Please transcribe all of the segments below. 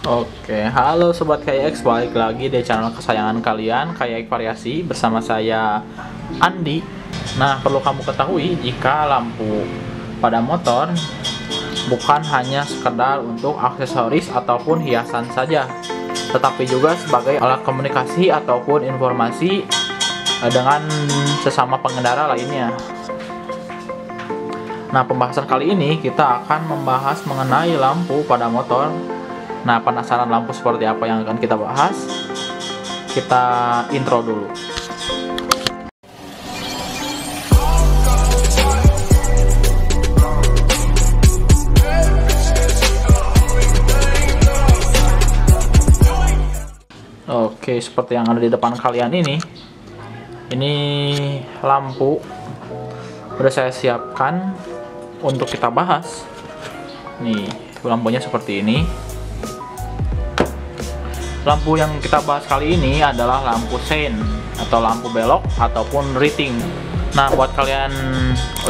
Oke, halo Sobat KX, balik lagi di channel kesayangan kalian, KX Variasi, bersama saya Andi. Nah, perlu kamu ketahui jika lampu pada motor bukan hanya sekedar untuk aksesoris ataupun hiasan saja, tetapi juga sebagai alat komunikasi ataupun informasi dengan sesama pengendara lainnya. Nah, pembahasan kali ini kita akan membahas mengenai lampu pada motor. Nah, penasaran lampu seperti apa yang akan kita bahas? Kita intro dulu. Oke, seperti yang ada di depan kalian ini lampu udah saya siapkan untuk kita bahas. Nih, lampunya seperti ini. Lampu yang kita bahas kali ini adalah lampu sein atau lampu belok ataupun riting. Nah, buat kalian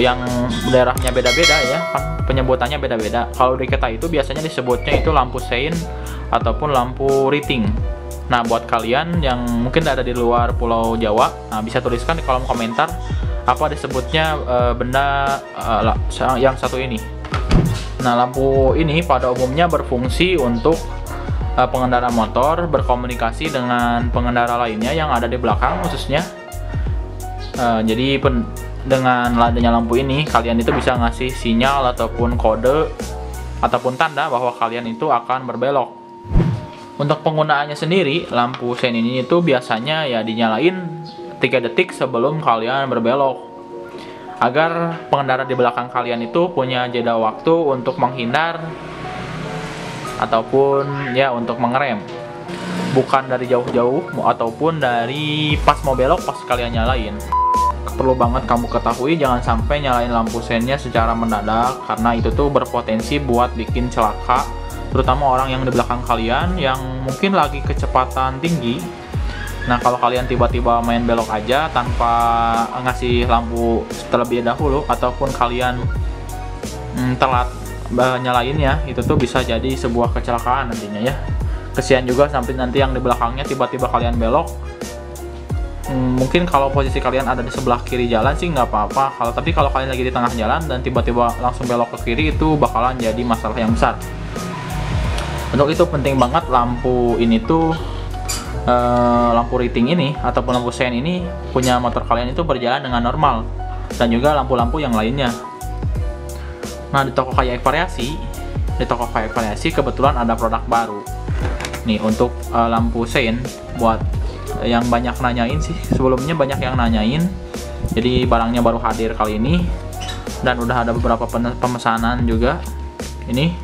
yang daerahnya beda-beda ya, kan penyebutannya beda-beda. Kalau di kita itu biasanya disebutnya itu lampu sein ataupun lampu riting. Nah, buat kalian yang mungkin ada di luar Pulau Jawa, nah bisa tuliskan di kolom komentar apa disebutnya benda yang satu ini. Nah, lampu ini pada umumnya berfungsi untuk pengendara motor berkomunikasi dengan pengendara lainnya yang ada di belakang khususnya. Jadi dengan adanya lampu ini kalian itu bisa ngasih sinyal ataupun kode ataupun tanda bahwa kalian itu akan berbelok. Untuk penggunaannya sendiri, lampu sein ini itu biasanya ya dinyalain 3 detik sebelum kalian berbelok, agar pengendara di belakang kalian itu punya jeda waktu untuk menghindar ataupun ya untuk mengerem, bukan dari jauh-jauh ataupun dari pas mau belok pas kalian nyalain. Perlu banget kamu ketahui, jangan sampai nyalain lampu seinnya secara mendadak, karena itu tuh berpotensi buat bikin celaka, terutama orang yang di belakang kalian yang mungkin lagi kecepatan tinggi. Nah, kalau kalian tiba-tiba main belok aja tanpa ngasih lampu terlebih dahulu ataupun kalian telat nyalainnya, itu tuh bisa jadi sebuah kecelakaan nantinya ya. Kesian juga sampai nanti yang di belakangnya tiba-tiba kalian belok. Mungkin kalau posisi kalian ada di sebelah kiri jalan sih nggak apa-apa, tapi kalau kalian lagi di tengah jalan dan tiba-tiba langsung belok ke kiri, itu bakalan jadi masalah yang besar. Untuk itu penting banget lampu ini tuh lampu riting ini ataupun lampu sein ini punya motor kalian itu berjalan dengan normal, dan juga lampu-lampu yang lainnya. Nah, di toko KX Variasi kebetulan ada produk baru nih untuk lampu sein. Buat yang banyak nanyain sih, sebelumnya banyak yang nanyain, jadi barangnya baru hadir kali ini dan udah ada beberapa pemesanan juga. Ini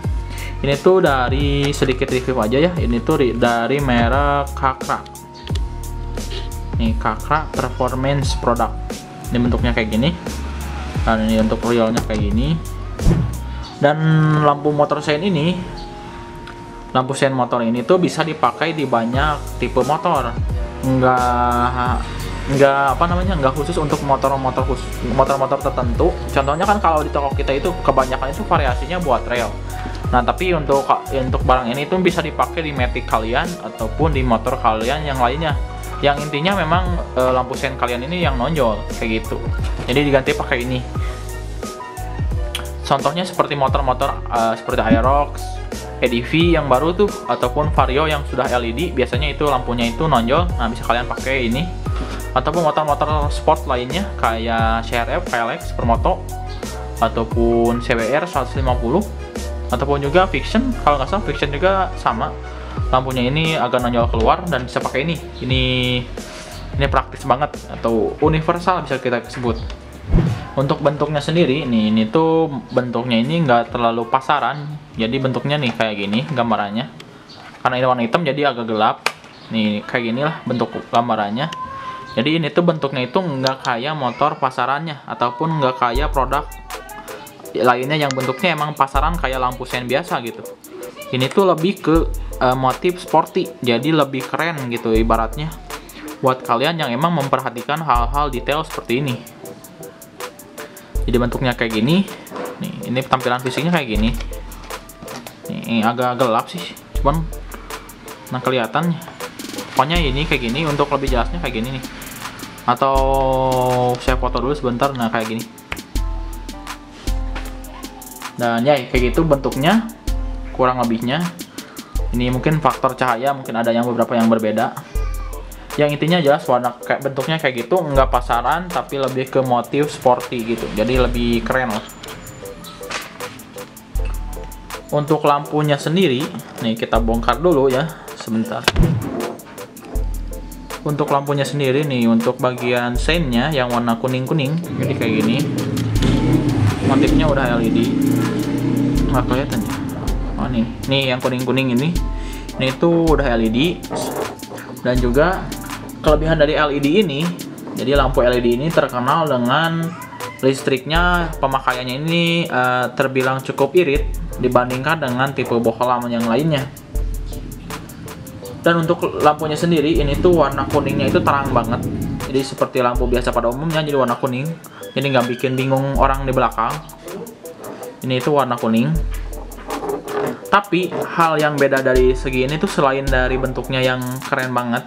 tuh dari sedikit review aja ya. Ini tuh dari merek Kakra. Nih, Kakra Performance Product. Ini bentuknya kayak gini. Dan ini untuk realnya kayak gini. Dan lampu sein motor ini tuh bisa dipakai di banyak tipe motor. Nggak khusus untuk motor-motor tertentu. Contohnya kan kalau di toko kita itu kebanyakan itu variasinya buat trail. Nah, tapi untuk barang ini tuh bisa dipakai di Matic kalian ataupun di motor kalian yang lainnya. Yang intinya memang lampu sein kalian ini yang nonjol kayak gitu. Jadi diganti pakai ini. Contohnya seperti motor-motor seperti Aerox, EDV yang baru tuh, ataupun Vario yang sudah LED, biasanya itu lampunya itu nonjol. Nah, bisa kalian pakai ini. Ataupun motor-motor sport lainnya kayak CRF, KLX, Supermoto, ataupun CBR 150, ataupun juga Fiction. Kalau nggak salah Fiction juga sama. Lampunya ini agak nonjol keluar dan bisa pakai ini. Ini praktis banget atau universal bisa kita sebut. Untuk bentuknya sendiri, ini tuh bentuknya ini nggak terlalu pasaran. Jadi bentuknya nih kayak gini gambarannya. Karena ini warna hitam jadi agak gelap. Nih kayak ginilah bentuk gambarannya. Jadi ini tuh bentuknya itu nggak kayak motor pasarannya ataupun nggak kayak produk lainnya yang bentuknya emang pasaran kayak lampu sein biasa gitu. Ini tuh lebih ke motif sporty, jadi lebih keren gitu ibaratnya. Buat kalian yang emang memperhatikan hal-hal detail seperti ini. Jadi bentuknya kayak gini. Nih, ini tampilan fisiknya kayak gini. Ini agak gelap sih, cuman Nah kelihatan, pokoknya ini kayak gini. Untuk lebih jelasnya kayak gini nih, atau saya foto dulu sebentar. Nah kayak gini, dan ya kayak gitu bentuknya kurang lebihnya. Ini mungkin faktor cahaya, mungkin ada yang beberapa yang berbeda. Yang intinya jelas warna kayak bentuknya kayak gitu, nggak pasaran tapi lebih ke motif sporty gitu, jadi lebih keren lah. Untuk lampunya sendiri, nih kita bongkar dulu ya sebentar. Untuk lampunya sendiri nih, untuk bagian seinnya yang warna kuning-kuning, jadi kayak gini. Motifnya udah LED, nggak kelihatan ya. Oh nih yang kuning-kuning ini tuh udah LED. Dan juga kelebihan dari LED ini, jadi lampu LED ini terkenal dengan listriknya, pemakaiannya ini terbilang cukup irit dibandingkan dengan tipe bohlam yang lainnya. Dan untuk lampunya sendiri, ini tuh warna kuningnya itu terang banget, jadi seperti lampu biasa pada umumnya, jadi warna kuning, jadi nggak bikin bingung orang di belakang. Ini itu warna kuning. Tapi hal yang beda dari segi ini tuh, selain dari bentuknya yang keren banget,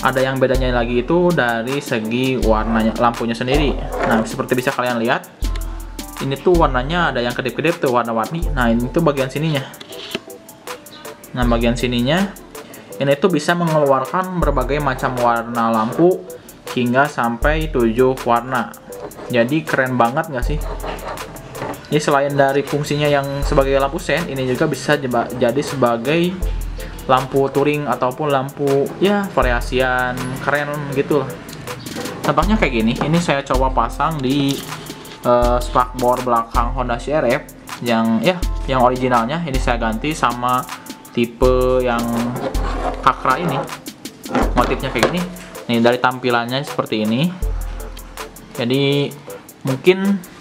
ada yang bedanya lagi itu dari segi warnanya, lampunya sendiri. Nah seperti bisa kalian lihat, ini tuh warnanya ada yang kedip-kedip tuh, warna-warni. Nah ini tuh bagian sininya. Nah bagian sininya ini tuh bisa mengeluarkan berbagai macam warna lampu hingga sampai 7 warna. Jadi keren banget nggak sih? Jadi selain dari fungsinya yang sebagai lampu sen, ini juga bisa jadi sebagai lampu touring ataupun lampu ya variasian keren gitu lah. Contohnya kayak gini, ini saya coba pasang di spakbor belakang Honda CR-V yang originalnya. Ini saya ganti sama tipe yang Kakra ini, motifnya kayak gini nih. Dari tampilannya seperti ini, jadi mungkin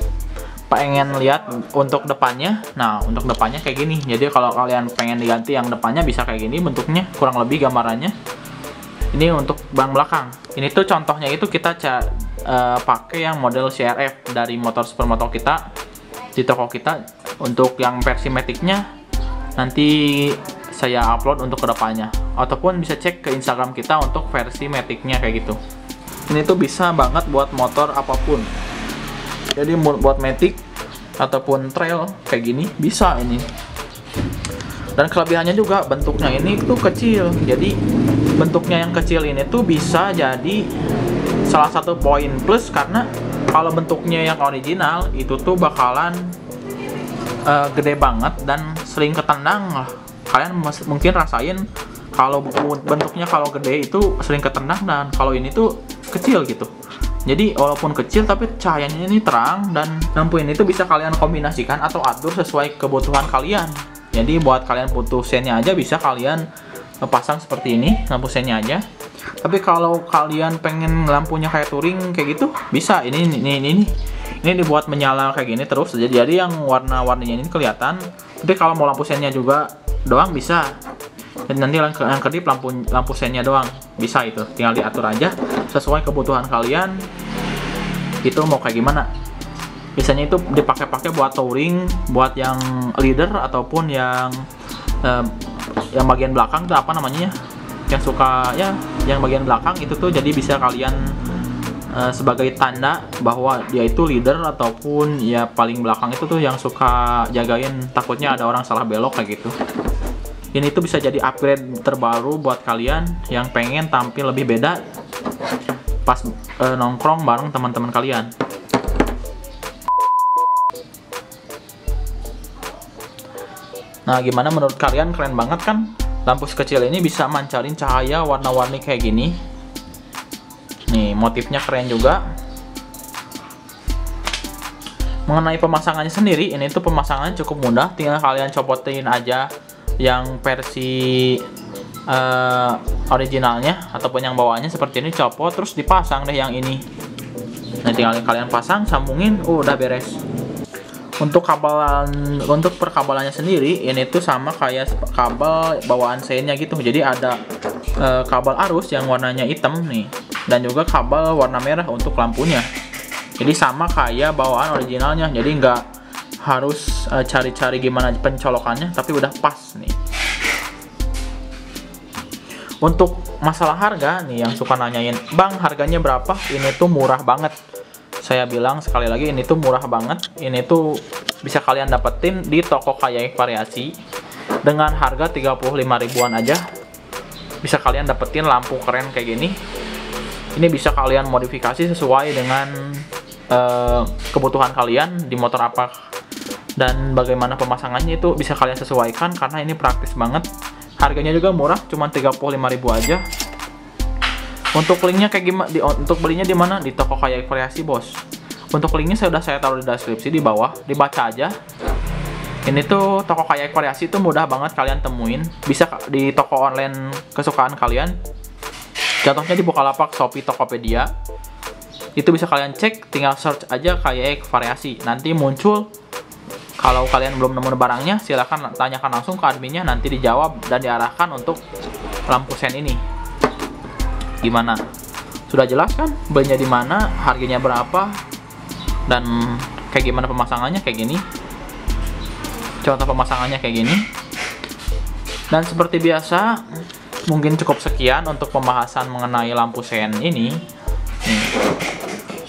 pengen lihat untuk depannya. Nah untuk depannya kayak gini, jadi kalau kalian pengen diganti yang depannya bisa kayak gini bentuknya, kurang lebih gambarannya. Ini untuk ban belakang. Ini tuh contohnya itu kita pakai yang model CR-V dari motor supermoto kita di toko kita. Untuk yang versi matic-nya nanti saya upload untuk kedepannya, ataupun bisa cek ke Instagram kita untuk versi matic-nya kayak gitu. Ini tuh bisa banget buat motor apapun. Jadi buat matic ataupun trail kayak gini bisa ini. Dan kelebihannya juga bentuknya ini tuh kecil. Jadi bentuknya yang kecil ini tuh bisa jadi salah satu poin plus, karena kalau bentuknya yang original itu tuh bakalan gede banget dan sering ketendang lah. Kalian mungkin rasain kalau bentuknya kalau gede itu sering ketendang, dan kalau ini tuh kecil gitu. Jadi walaupun kecil tapi cahayanya ini terang, dan lampu ini tuh bisa kalian kombinasikan atau atur sesuai kebutuhan kalian. Jadi buat kalian butuh sennya aja bisa kalian pasang seperti ini, lampu sennya aja. Tapi kalau kalian pengen lampunya kayak touring kayak gitu, bisa ini dibuat menyala kayak gini terus. Jadi yang warna-warninya ini kelihatan. Tapi kalau mau lampu sennya juga doang bisa. Dan nanti yang kedip lampu sennya doang bisa, itu tinggal diatur aja sesuai kebutuhan kalian itu mau kayak gimana. Biasanya itu dipakai buat touring, buat yang leader ataupun yang bagian belakang tuh apa namanya, yang suka ya yang bagian belakang itu tuh, jadi bisa kalian sebagai tanda bahwa dia itu leader ataupun ya paling belakang itu tuh yang suka jagain, takutnya ada orang salah belok kayak gitu. Ini tuh bisa jadi upgrade terbaru buat kalian yang pengen tampil lebih beda pas nongkrong bareng teman-teman kalian. Nah, gimana menurut kalian? Keren banget kan? Lampu sekecil ini bisa mancarin cahaya warna-warni kayak gini. Nih, motifnya keren juga. Mengenai pemasangannya sendiri, ini tuh pemasangannya cukup mudah. Tinggal kalian copotin aja yang versi originalnya ataupun yang bawaannya seperti ini, copot terus dipasang deh yang ini. Nah, tinggal kalian pasang, sambungin, udah beres. Untuk perkabelannya sendiri ini tuh sama kayak kabel bawaan seinnya gitu. Jadi ada kabel arus yang warnanya hitam nih, dan juga kabel warna merah untuk lampunya. Jadi sama kayak bawaan originalnya. Jadi nggak harus cari-cari gimana pencolokannya, tapi udah pas nih. Untuk masalah harga nih, yang suka nanyain, "Bang, harganya berapa?" Ini tuh murah banget. Saya bilang sekali lagi, ini tuh murah banget. Ini tuh bisa kalian dapetin di toko Kayak Variasi dengan harga 35 ribuan aja. Bisa kalian dapetin lampu keren kayak gini. Ini bisa kalian modifikasi sesuai dengan kebutuhan kalian di motor apa dan bagaimana pemasangannya, itu bisa kalian sesuaikan karena ini praktis banget. Harganya juga murah, cuma 35 ribu aja. Untuk linknya kayak gimana? Untuk belinya di mana? Di toko Kayak Variasi, bos. Untuk linknya saya taruh di deskripsi di bawah, dibaca aja. Ini tuh toko Kayak Variasi tuh mudah banget kalian temuin. Bisa di toko online kesukaan kalian. Contohnya di Bukalapak, Shopee, Tokopedia. Itu bisa kalian cek, tinggal search aja Kayak Variasi. Nanti muncul. Kalau kalian belum nemu barangnya, silahkan tanyakan langsung ke adminnya, nanti dijawab dan diarahkan untuk lampu sen ini. Gimana? Sudah jelas kan? Belinya di mana, harganya berapa, dan kayak gimana pemasangannya kayak gini. Contoh pemasangannya kayak gini. Dan seperti biasa, mungkin cukup sekian untuk pembahasan mengenai lampu sen ini.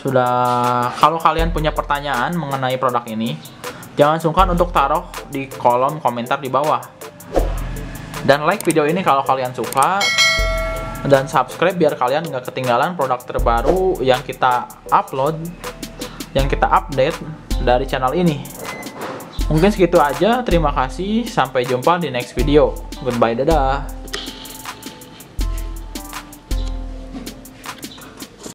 Sudah, kalau kalian punya pertanyaan mengenai produk ini, jangan sungkan untuk taruh di kolom komentar di bawah. Dan like video ini kalau kalian suka. Dan subscribe biar kalian nggak ketinggalan produk terbaru yang kita upload, yang kita update dari channel ini. Mungkin segitu aja. Terima kasih. Sampai jumpa di next video. Goodbye, dadah.